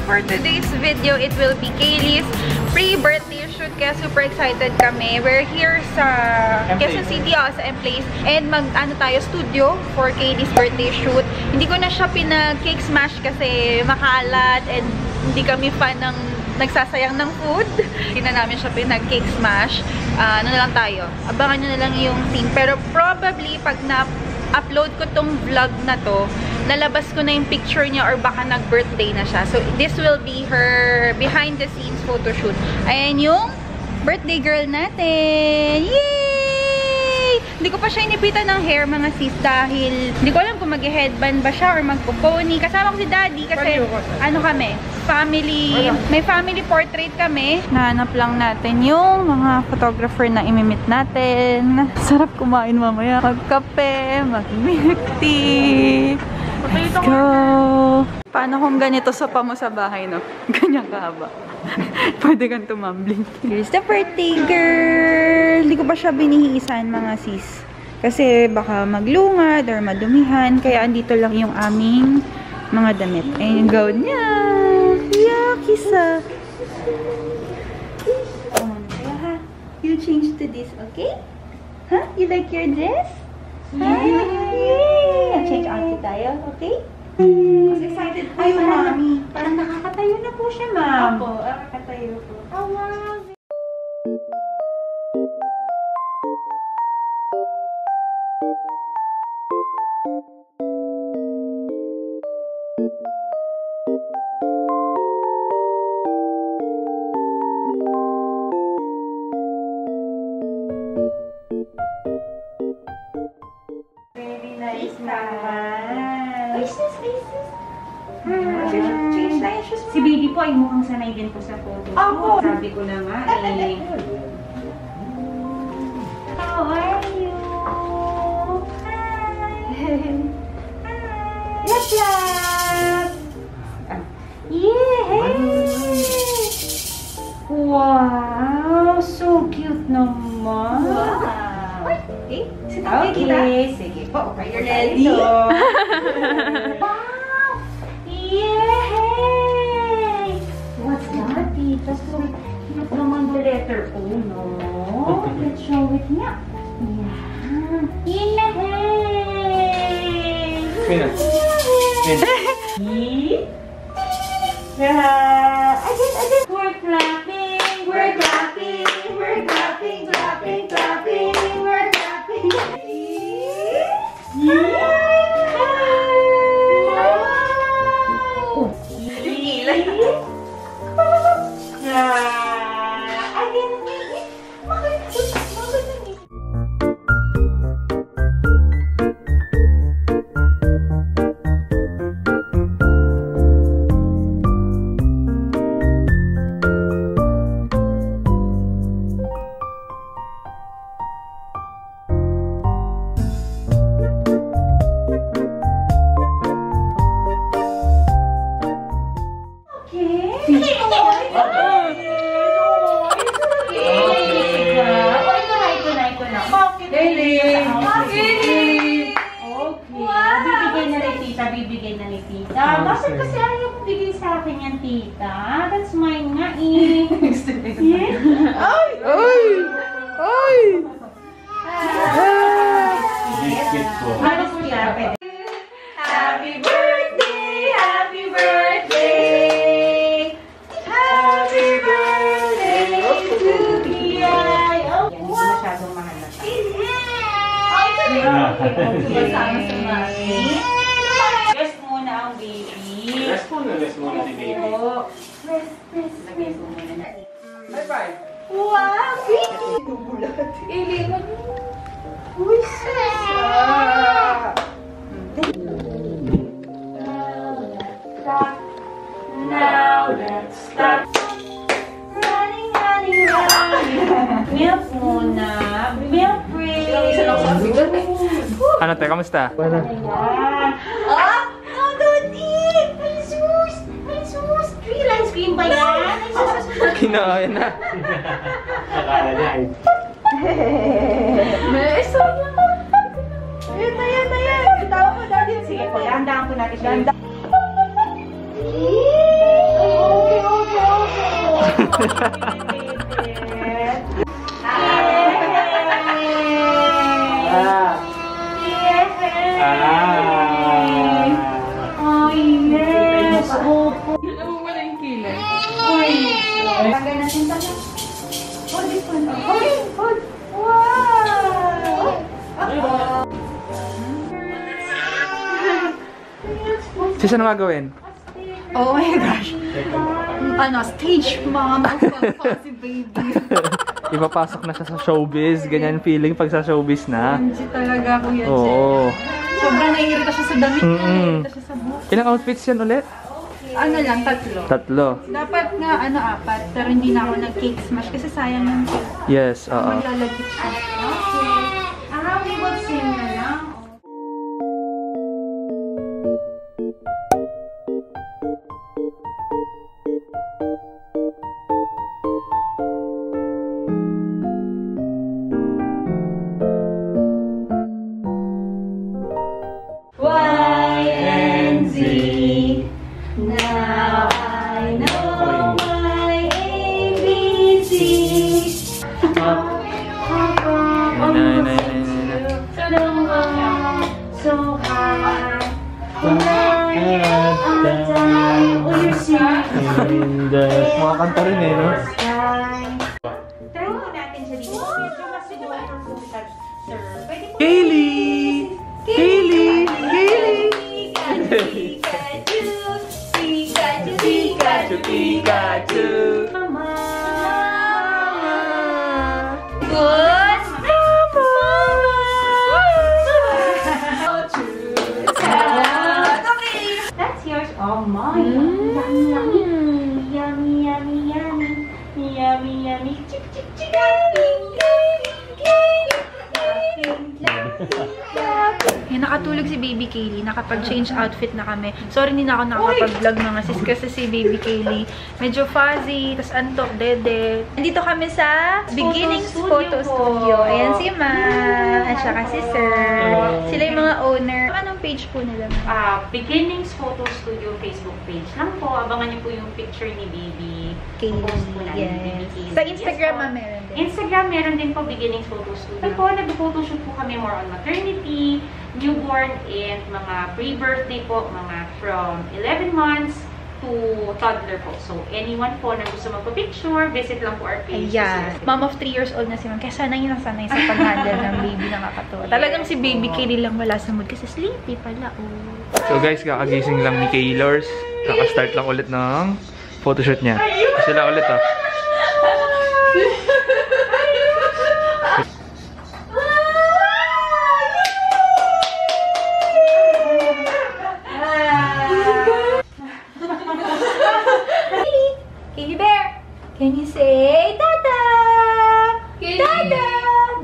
for today's video, it will be Kaylee's pre-birthday shoot. Kaya super excited kami. We're here sa Quezon City, sa M-Place. And mag-ano tayo, studio for Kaylee's birthday shoot. Hindi ko na siya pinag-cake smash kasi makalat and hindi kami fan ng nagsasayang ng food. Hindi na namin siya pinag-cake smash. Ano na lang tayo. Abangan nyo na lang yung theme. Pero probably, pag na-upload ko tong vlog na to, nalabas ko na yung picture niya or baka nag-birthday na siya. So, this will be her behind-the-scenes photoshoot. Ayan yung birthday girl natin! Yay! Hindi ko pa siya inipitan ng hair, mga sis, dahil hindi ko alam kung mag-headband ba siya or magpo-pony. Kasama ko si Daddy kasi ano kami, family, may family portrait kami. Nahanap lang natin yung mga photographer na imimit natin. Sarap kumain mamaya. Magkape, mag-milk tea. Let's go! Paano kung ganito sa mo sa bahay, no? Ganyan kahaba. Pwede kang tumambling. Here's the birthday girl! Hindi ko pa siya binihisan, mga sis. Kasi baka maglungad or madumihan. Kaya andito lang yung aming mga damit. Ayun yung gown niya! Yeah, kisa! You change to this, okay? Huh? You like your dress? Yay! Change outfit tayo, okay? Mas excited po yung mami. Parang nakakatayo na po siya, ma'am. Opo, nakakatayo po. Oh, wow! Very nice naman. Change na yung shoes. Si baby po ay mukhang sanay din po sa photo. Opo. Sabi ko na nga eh. How are you? Hi! Let's laugh! Yay! Wow! So cute naman! Wow! Okay, Okay, sige po. Are you ready? Wow! Yay! What's that, Tita? So cute naman the letter O, no? Let's show it nga. Yeah! Yay! Peanut. Again. We're clapping! We're clapping! We're clapping! Clapping! Clapping! We're clapping! Bibigay na ni Tita. Bakit kasi ayaw mo bigay sa akin yan, Tita? That's mine nga eh. Ay! Ay! Ay! Biscuit ko. Ano po yan? Happy birthday! Happy birthday! Happy birthday to Biyay! Yan, hindi masyadong mahalata. Sumasama sa mami. Rest muna ang baby. Rest muna si baby. Lagay ko muna. Bye-bye. Wow! Baby! Ilingan mo. Uy, sasa! Now let's stop. Running. Milk muna. Milk break. Ano te, kamusta? Wala. Ah! Oh, Dodi! May sus! May sus! 3 lines cream ba yan? May sus! Kinain na. Akala niya ay. May sayang. Ayan. Bitawa mo, Daddy. Sige po, dahan-dahan po natin siya. Oh, yes! Opo. Alam mo wala yung kilay. Uy! Tagay natin tayo. Hold this one. Hold! Wow! Sis, ano gagawin? Oh my gosh. Ano, stage mom of si baby. Ipapasok na siya sa showbiz. Ganyan feeling pag sa showbiz na. Hindi talaga, Kuya Jen. Oo. Sobrang naiirita siya sa damit niya. Naiirita siya sa buhok. Ilang outfits yan ulit? Ano lang, 3. 3. Dapat nga, 4. Pero hindi na ako nag-cake smash kasi sayang yung cake. Yes, oo. Maglalagit siya. Okay. We will sing na lang. Y-N-Z. Now I know my ABC. So high. Mga kanta rin eh, no? Try mo natin siya dito. Medyo mas wonderful ka, sir. Pwede po. Kaylee! Kaylee! Kaylee! Pikachu! Pikachu! Pikachu! Pikachu! Mama! Good! That's yours. Oh my! Yummy, yummy. Yummy, yummy, yummy. Yummy, yummy. Chip, chip, chip. Yan, nakatulog si Baby Kaylee. Nakapag-change outfit na kami. Sorry, hindi na ako nakapag-vlog mga sis kasi si Baby Kaylee medyo fuzzy, tas antok, dede. Nandito kami sa Beginnings Photo Studio. Ayan si Ma, at saka si Sir. Sila yung mga owner. Anong page po nila? Beginnings Photo Studio Facebook page lang po. Abangan niyo po yung picture ni Baby. Post po natin, Baby Kaylee. Sa Instagram, Yes, po. meron din. Instagram, meron din po Beginnings Photo Studio. Po, nag-photoshoot po kami more on maternity, newborn, and mga pre-birthday po, mga from 11 months to toddler po. So, anyone po na gusto magpa-picture, visit lang po our page. Ayan. Mom of 3 years old na si Ma'am. Kaya sanay na sanay sa pag-handle ng baby, nakakatawa. Talagang si Baby Kaylee lang wala sa mood kasi sleepy pala. Oh. So guys, kakagising lang ni Kaylors. Kaka-start lang ulit ng photoshoot niya. Sila ulit ah. Kaylee Bear, can you say Tata? Tata!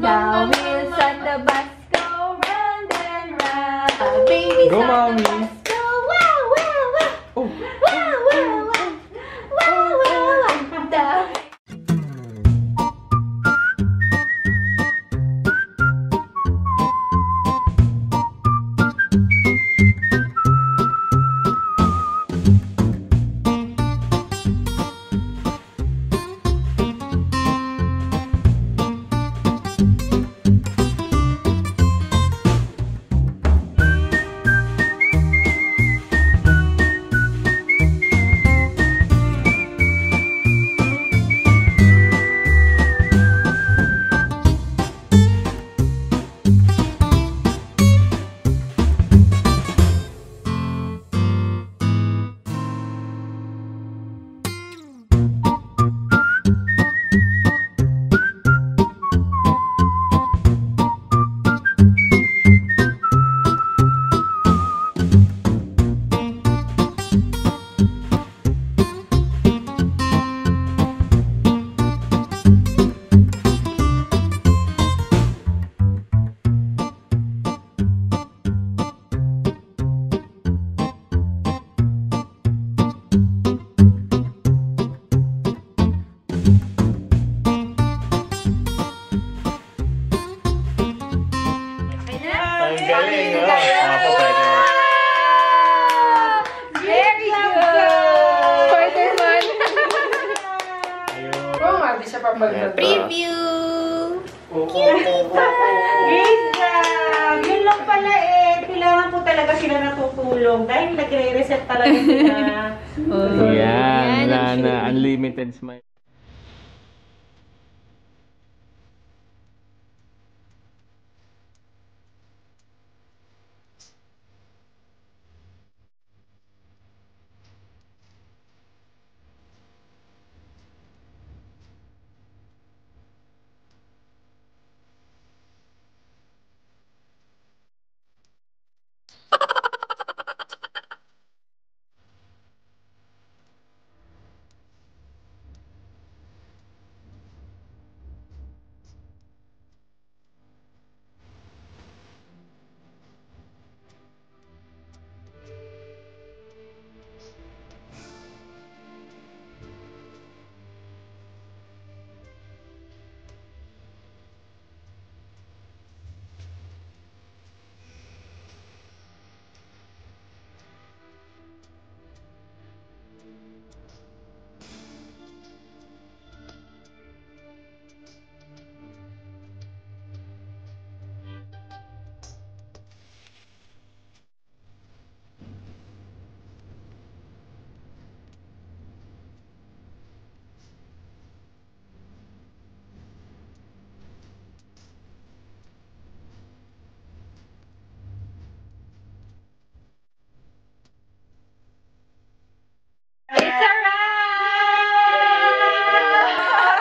The wheels on the bus go round and round. Babies Go, on Mommy. the bus go wow, wow, wow. Oh. Wow, wow, wow. Wow, wow, wow. The Great job! Yun lang pala eh. Kailangan po talaga sila natutulong dahil nagre-reset talaga sila. Yan, na unlimited smile. It's a wrap!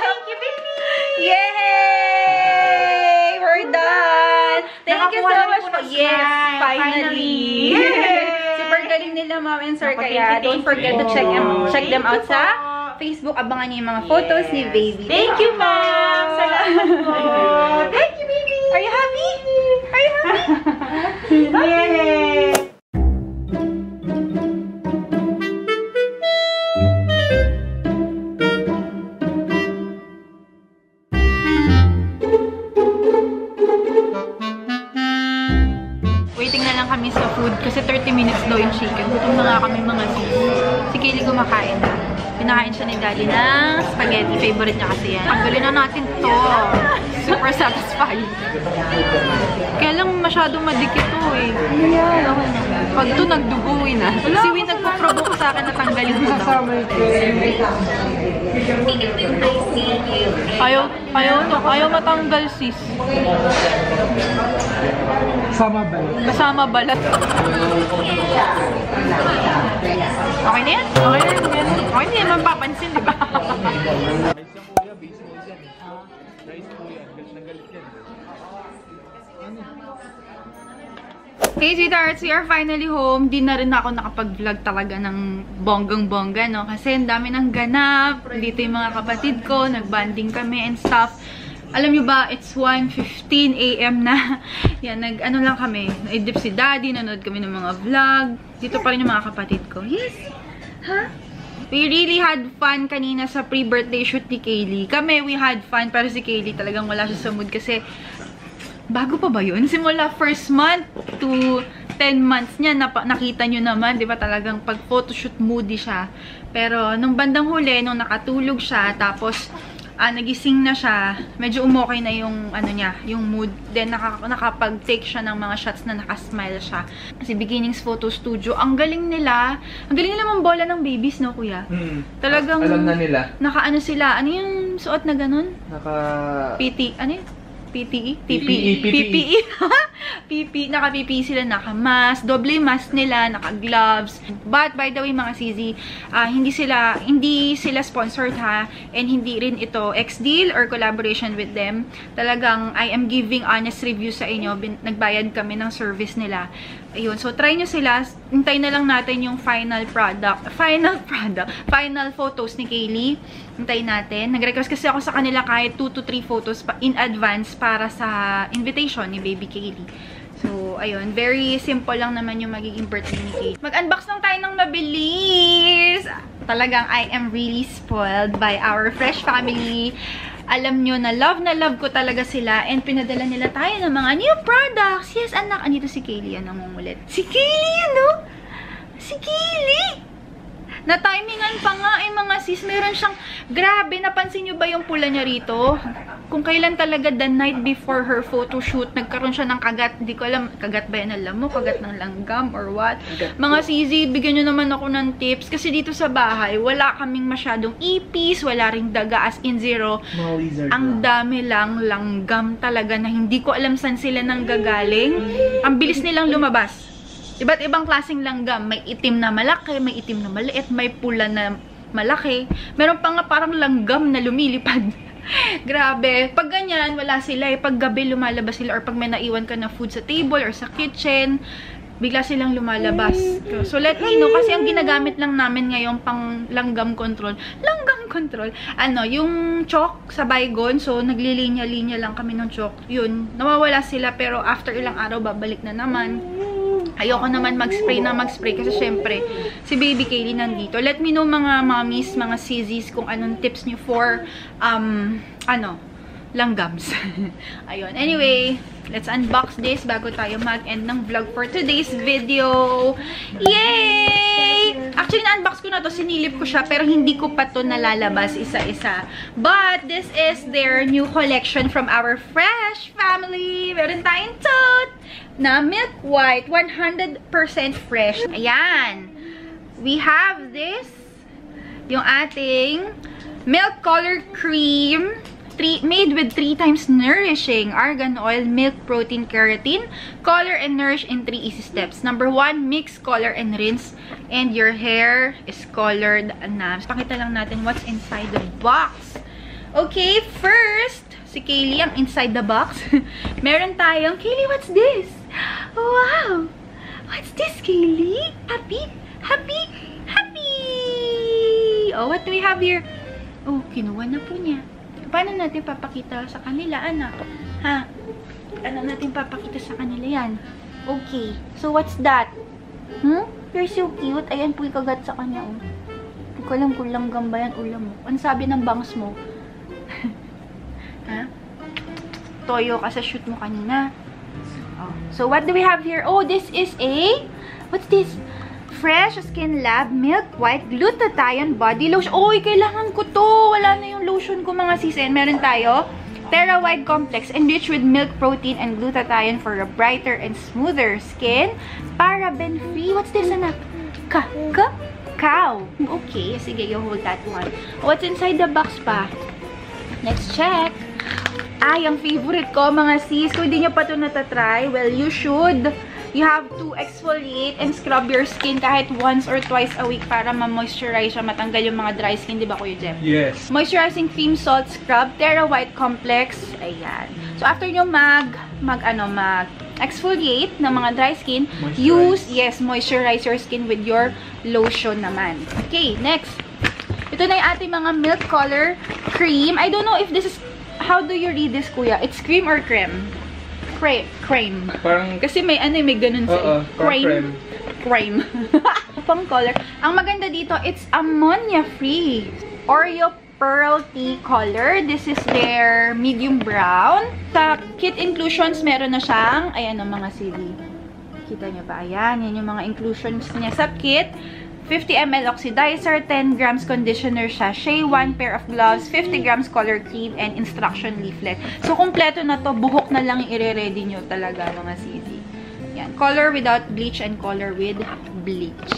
Thank you, baby! Yay! We're done! Thank you so much for... Yes, finally! Super galing nila, Ma'am and Sir. Kaya don't forget to check them out sa Facebook. Abangan niyo yung mga photos ni baby. Thank you, ma'am! Salamat po! Thank you, baby! Are you happy? Are you happy? Yay! Waiting na lang kami sa food kasi 30 minutes daw yung chicken. Gutom na nga kami mga sis. Si Kaylee kumakain na. Pinakain siya ni Daddy ng spaghetti. Favorite niya kasi yan. Tanggalin na natin to. Super satisfying. Kaya lang masyadong madikit to eh. Ayan, okay na. Pag to nagduguin na. Si Win nagpo-provoke sa akin na tanggalin mo to. Ayaw matanggal sis. Kasama balat. Okay na yan? Okay na yan. Okay na yan. Mapapansin, di ba? Hey, sweethearts, we are finally home. Di na rin ako nakapag-vlog talaga ng bonggang-bongga, no? Kasi ang dami ng ganap. Dito yung mga kapatid ko, nag-banding kami and stuff. Alam nyo ba, it's 1:15 AM na. Yan, nag-ano lang kami. Naidip si Daddy, nanood kami ng mga vlog. Dito pa rin yung mga kapatid ko. Yes! Huh? We really had fun kanina sa pre-birthday shoot ni Kaylee. Kami, we had fun. Pero si Kaylee talagang wala siya sa mood kasi bago pa ba yun? Simula first month to 10 months niya, nakita nyo naman, di ba talagang pag photoshoot moody siya. Pero nung bandang huli, nung nakatulog siya, tapos nagising na siya, medyo umokay na yung ano niya, yung mood. Then nakapag-take siya ng mga shots na nakasmile siya. Kasi Beginnings Photo Studio, ang galing nila mambola ng babies, no kuya? Talagang alam na nila. Naka-ano sila, ano yung suot na ganun? PT, ano yun? PTE? PPE? PPE. PPE. Naka-PPE sila, naka-mask. Doble mask nila, naka-gloves. But, by the way, mga CZ, hindi sila sponsored ha. And hindi rin ito ex-deal or collaboration with them. Talagang, I am giving honest review sa inyo. Nagbayad kami ng service nila. Ayun. So, try nyo sila. Hintay na lang natin yung final photos ni Kaylee. Hintayin natin. Nag-request kasi ako sa kanila kahit 2 to 3 photos in advance para sa invitation ni Baby Kaylee. So, ayun. Very simple lang naman yung magiging birthday ni Kaylee. Mag-unbox lang tayo ng mabilis! Talagang I am really spoiled by our fresh family. Alam nyo na love ko talaga sila and pinadala nila tayo ng mga new products. Yes, anak. Andito si Kaylee. Ang nangungulit. Si Kaylee, ano? Si Kaylee! Na-timingan pa nga mga sis. Meron siyang, grabe, napansin nyo ba yung pula niya rito? Kung kailan talaga the night before her photo shoot, nagkaroon siya ng kagat. Hindi ko alam, kagat ba yan? Alam mo, kagat ng langgam or what? Mga sisi, bigyan nyo naman ako ng tips. Kasi dito sa bahay, wala kaming masyadong ipis, wala ring daga, as in zero. Ang dami lang langgam talaga na hindi ko alam saan sila nang gagaling. Ang bilis nilang lumabas. Iba't ibang klaseng langgam. May itim na malaki, may itim na maliit, may pula na malaki. Meron pa nga parang langgam na lumilipad. Grabe. Pag ganyan, wala sila eh. Pag gabi, lumalabas sila. Or pag may naiwan ka na food sa table or sa kitchen, bigla silang lumalabas. So, let me know. Kasi ang ginagamit lang namin ngayon pang langgam control. Langgam control. Ano, yung chalk sa Baygon. So, naglilinya-linya lang kami ng chalk. Yun. Nawawala sila. Pero after ilang araw, babalik na naman. Ayoko naman mag-spray kasi syempre, si Baby Kaylee nandito. Let me know mga mommies, mga sissies, kung anong tips niyo for, langgams. Ayun. Anyway, let's unbox this bago tayo mag-end ng vlog for today's video. Yay! Actually, na-unbox ko na to. Sinilip ko siya, pero hindi ko pa to nalalabas isa-isa. But, this is their new collection from our Fresh family. Meron tayong tote na Milk White, 100% fresh. Ayan. We have this, yung ating Milk Color Cream, made with 3 times nourishing argan oil, milk, protein, keratin. Color and nourish in 3 easy steps. Number 1, mix, color, and rinse. And your hair is colored na. Pakita lang natin what's inside the box. Okay, first, si Kaylee ang inside the box. Meron tayong, Kaylee, what's this? Wow! What's this, Kaylee? Happy? Happy? Happy! Oh, what do we have here? Oh, kinuha na po niya. Paano natin papakita sa kanila, anak? Ha? Ano natin papakita sa kanila yan? Okay. So, what's that? You're so cute. Ayan po yung kagat sa kanya, oh. Hindi ko alam kung langgam ba yan o lamok. Ano sabi ng bangs mo? Ha? Toyo ka sa shoot mo kanina. Oh. So, what do we have here? Oh, this is a... What's this? Fresh Skin Lab Milk White Glutathione Body Lotion. Oy, kailangan ko to. Wala na yung lotion ko, mga sis. Meron tayo. Terra White Complex, enriched with milk protein and glutathione for a brighter and smoother skin. Paraben-free. What's this, anak? Cow. Okay, sige, you hold that one. What's inside the box pa? Let's check. Ay, ang favorite ko, mga sis. Kung hindi nyo pa ito natatry, well, you should. You have to exfoliate and scrub your skin kahit once or twice a week para ma-moisturize siya, matanggal yung mga dry skin, di ba, Kuya Jeff? Yes. Moisturizing cream salt scrub, Terra White Complex. Ayan. So, after nyo mag-exfoliate ng mga dry skin, moisturize your skin with your lotion naman. Okay, next. Ito na yung ating mga milk color cream. I don't know if this is, how do you read this, Kuya? It's cream or creme? Creme. Parang, kasi may may ganun sa creme. Creme. Pang color. Ang maganda dito, it's ammonia-free. Oreo Pearl Tea color. This is their medium brown. Sa kit inclusions, meron na siyang, ayan ang mga CD. Kita nyo ba? Ayan, yan yung mga inclusions niya sa kit. 50 ml oxidizer, 10 grams conditioner sachet, 1 pair of gloves, 50 grams color cream, and instruction leaflet. So, kumpleto na to. Buhok na lang i-ready nyo talaga, mga sisi. Yan. Color without bleach and color with bleach.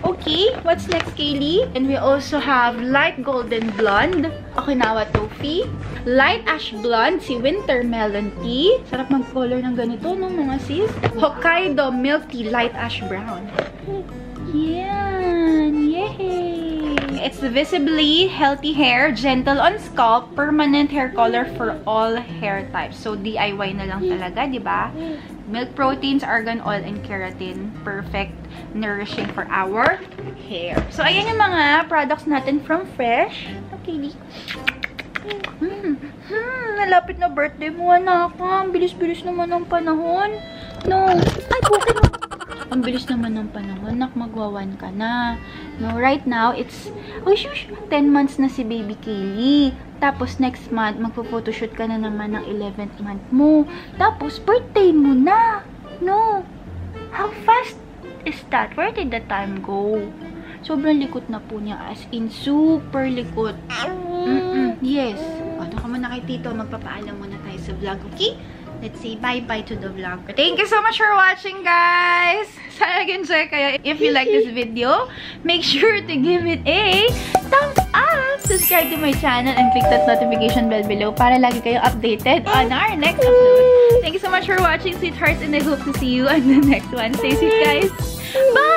Okay, what's next, Kaylee? And we also have light golden blonde, Okinawa Toffee. Light ash blonde, si Winter Melon Tea. Sarap mag-color ng ganito, no, mga sis? Hokkaido Milk Tea Light Ash Brown. Yan! Yay! It's visibly healthy hair, gentle on scalp, permanent hair color for all hair types. So, DIY na lang talaga, di ba? Milk proteins, argan oil, and keratin. Perfect nourishing for our hair. So, ayan yung mga products natin from Fresh. Okay, nalapit na birthday mo, anak. Ang bilis-bilis naman ng panahon. No. Ay, okay na. Ang bilis naman ng panahon. Nak, magwawan ka na. No, right now, it's, 10 months na si Baby Kaylee. Tapos, next month, magpo-photoshoot ka na naman ng 11th month mo. Tapos, birthday mo na. No. How fast is that? Where did the time go? Sobrang likot na po niya. As in, super likot. Yes. O, doon ka muna kay Tito. Magpapaalam muna tayo sa vlog, okay? Let's say bye-bye to the vlog. Thank you so much for watching, guys! Sana nag-enjoy kayo. If you like this video, make sure to give it a thumbs up! Subscribe to my channel and click that notification bell below para lagi kayo updated on our next upload. Thank you so much for watching, sweethearts, and I hope to see you on the next one. Stay safe, guys! Bye!